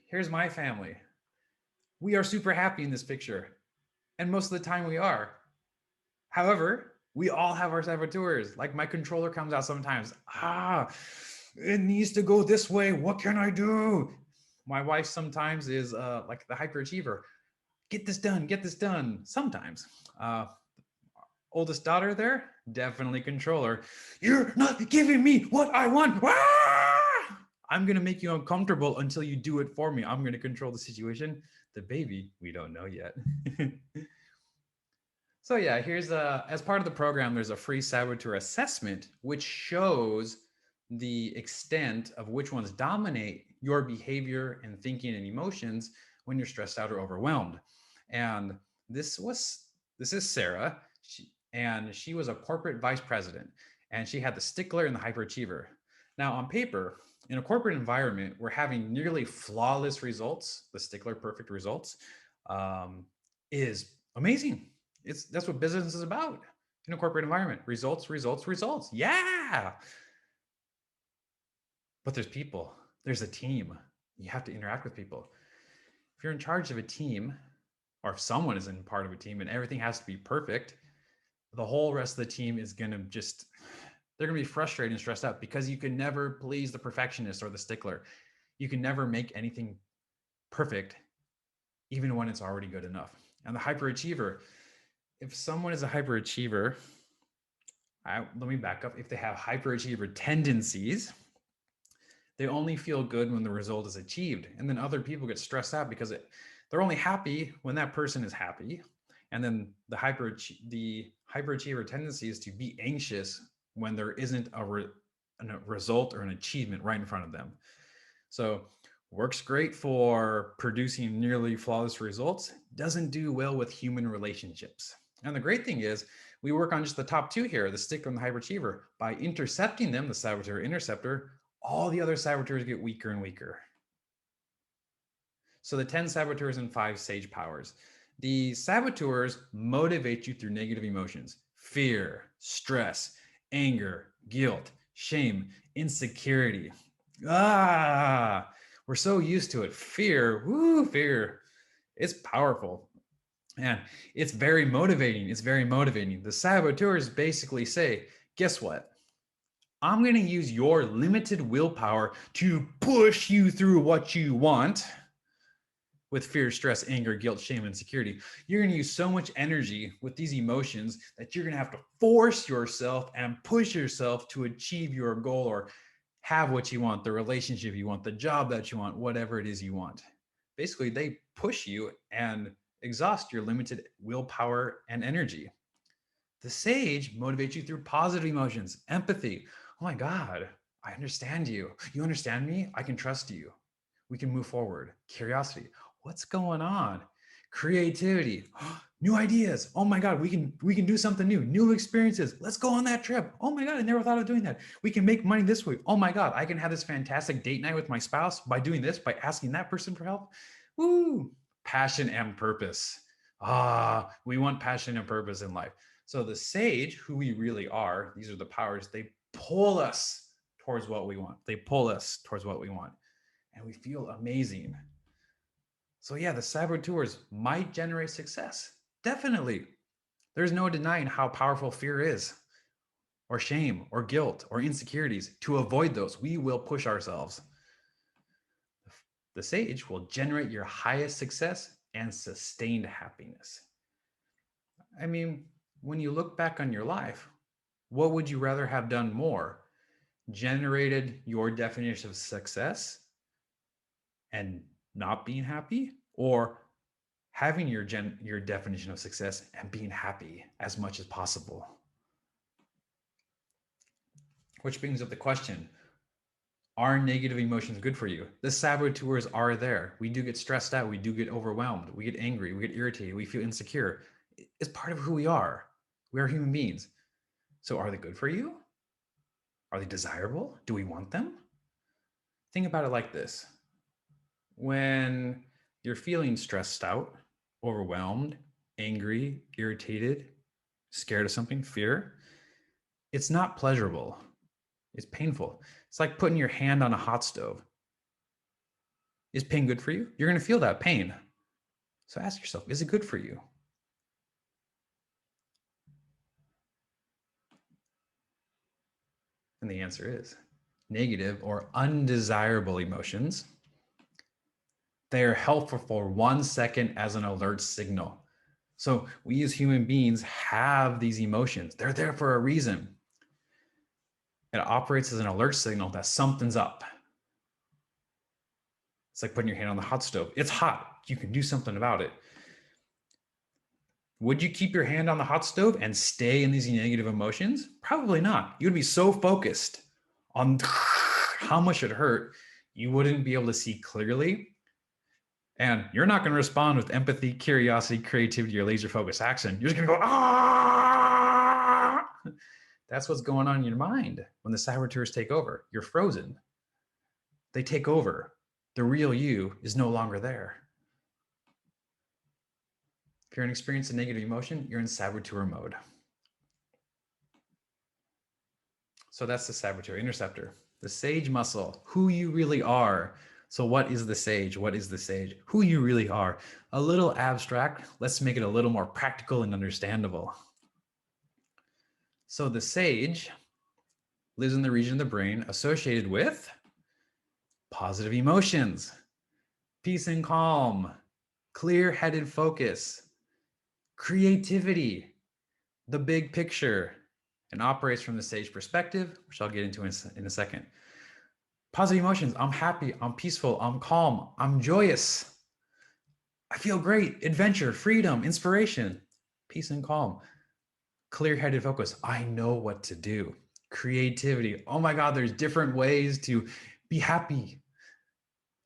here's my family. We are super happy in this picture. And most of the time we are. However, we all have our saboteurs. Like my controller comes out sometimes. It needs to go this way. What can I do? My wife sometimes is like the hyperachiever. Get this done, get this done. Sometimes. Uh, Oldest daughter there, definitely controller. You're not giving me what I want. I'm going to make you uncomfortable until you do it for me. I'm going to control the situation. The baby, we don't know yet. So yeah, here's as part of the program, there's a free saboteur assessment, which shows the extent of which ones dominate your behavior and thinking and emotions when you're stressed out or overwhelmed. And this is Sarah, and she was a corporate vice president, and she had the stickler and the hyperachiever. Now on paper, in a corporate environment, we're having nearly flawless results. The stickler perfect results is amazing. That's what business is about in a corporate environment. Results, results, results. Yeah. But there's people. There's a team. You have to interact with people. If you're in charge of a team, or if someone is in part of a team and everything has to be perfect, the whole rest of the team is going to they're going to be frustrated and stressed out because you can never please the perfectionist or the stickler. You can never make anything perfect, even when it's already good enough. And the hyperachiever, if someone is a hyperachiever, let me back up. If they have hyperachiever tendencies, they only feel good when the result is achieved. And then other people get stressed out because they're only happy when that person is happy. And then the hyperachiever tendency is to be anxious when there isn't a result or an achievement right in front of them. So works great for producing nearly flawless results, doesn't do well with human relationships. And the great thing is we work on just the top two here, the stickler and the hyperachiever. By intercepting them, the saboteur interceptor, all the other saboteurs get weaker and weaker. So the 10 saboteurs and 5 sage powers. The saboteurs motivate you through negative emotions: fear, stress, anger, guilt, shame, insecurity. We're so used to it. Fear, fear. It's powerful. And it's very motivating. It's very motivating. The saboteurs basically say, guess what? I'm going to use your limited willpower to push you through what you want with fear, stress, anger, guilt, shame, and insecurity. You're going to use so much energy with these emotions that you're going to have to force yourself and push yourself to achieve your goal or have what you want, the relationship you want, the job that you want, whatever it is you want. Basically, they push you and exhaust your limited willpower and energy. The sage motivates you through positive emotions, empathy. Oh my God, I understand you. You understand me? I can trust you. We can move forward. Curiosity. What's going on? Creativity. New ideas. Oh my God, we can do something new. New experiences. Let's go on that trip. Oh my God, I never thought of doing that. We can make money this way. Oh my God, I can have this fantastic date night with my spouse by doing this, by asking that person for help. Woo! Passion and purpose. We want passion and purpose in life. So the sage, who we really are, these are the powers, they pull us towards what we want. They pull us towards what we want. And we feel amazing. So yeah, the saboteurs might generate success. Definitely. There's no denying how powerful fear is, or shame, or guilt, or insecurities. To avoid those, we will push ourselves. The sage will generate your highest success and sustained happiness. I mean, when you look back on your life, what would you rather have done more? Generated your definition of success and not being happy, or having your definition of success and being happy as much as possible? Which brings up the question, are negative emotions good for you? The saboteurs are there. We do get stressed out. We do get overwhelmed. We get angry. We get irritated. We feel insecure. It's part of who we are. We are human beings. So are they good for you? Are they desirable? Do we want them? Think about it like this. When you're feeling stressed out, overwhelmed, angry, irritated, scared of something, fear, it's not pleasurable. It's painful. It's like putting your hand on a hot stove. Is pain good for you? You're going to feel that pain. So ask yourself, is it good for you? And the answer is negative or undesirable emotions. They are helpful for 1 second as an alert signal. So we as human beings have these emotions. They're there for a reason. It operates as an alert signal that something's up. It's like putting your hand on the hot stove. It's hot. You can do something about it. Would you keep your hand on the hot stove and stay in these negative emotions? Probably not. You'd be so focused on how much it hurt, you wouldn't be able to see clearly. And you're not going to respond with empathy, curiosity, creativity, or laser focus action. You're just going to go, ah! That's what's going on in your mind when the saboteurs take over. You're frozen. They take over. The real you is no longer there. If you're experiencing negative emotion, you're in saboteur mode. So that's the saboteur interceptor. The sage muscle, who you really are. So what is the sage? What is the sage? Who you really are. A little abstract. Let's make it a little more practical and understandable. So the sage lives in the region of the brain associated with positive emotions, peace and calm, clear-headed focus, creativity, the big picture, and operates from the sage perspective, which I'll get into in a second. Positive emotions, I'm happy, I'm peaceful, I'm calm, I'm joyous. I feel great, adventure, freedom, inspiration, peace and calm. Clear-headed focus, I know what to do. Creativity, oh my God, there's different ways to be happy,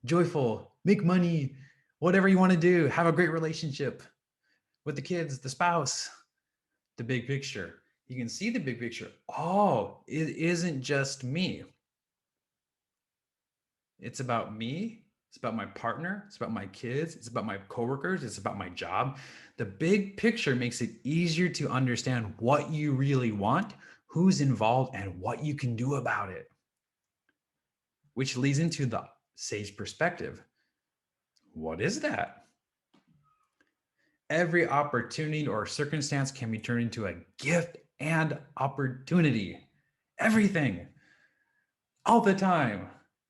joyful, make money, whatever you want to do, have a great relationship with the kids, the spouse, the big picture. You can see the big picture. Oh, it isn't just me. It's about me. It's about my partner. It's about my kids. It's about my coworkers. It's about my job. The big picture makes it easier to understand what you really want, who's involved, and what you can do about it. Which leads into the sage perspective. What is that? Every opportunity or circumstance can be turned into a gift and opportunity. Everything. All the time.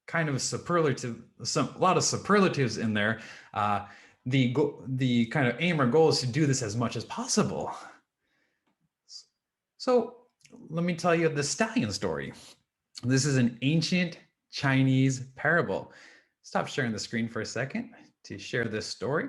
Kind of superlative, a lot of superlatives in there. The kind of aim or goal is to do this as much as possible. So let me tell you the stallion story. This is an ancient Chinese parable. Stop sharing the screen for a second to share this story.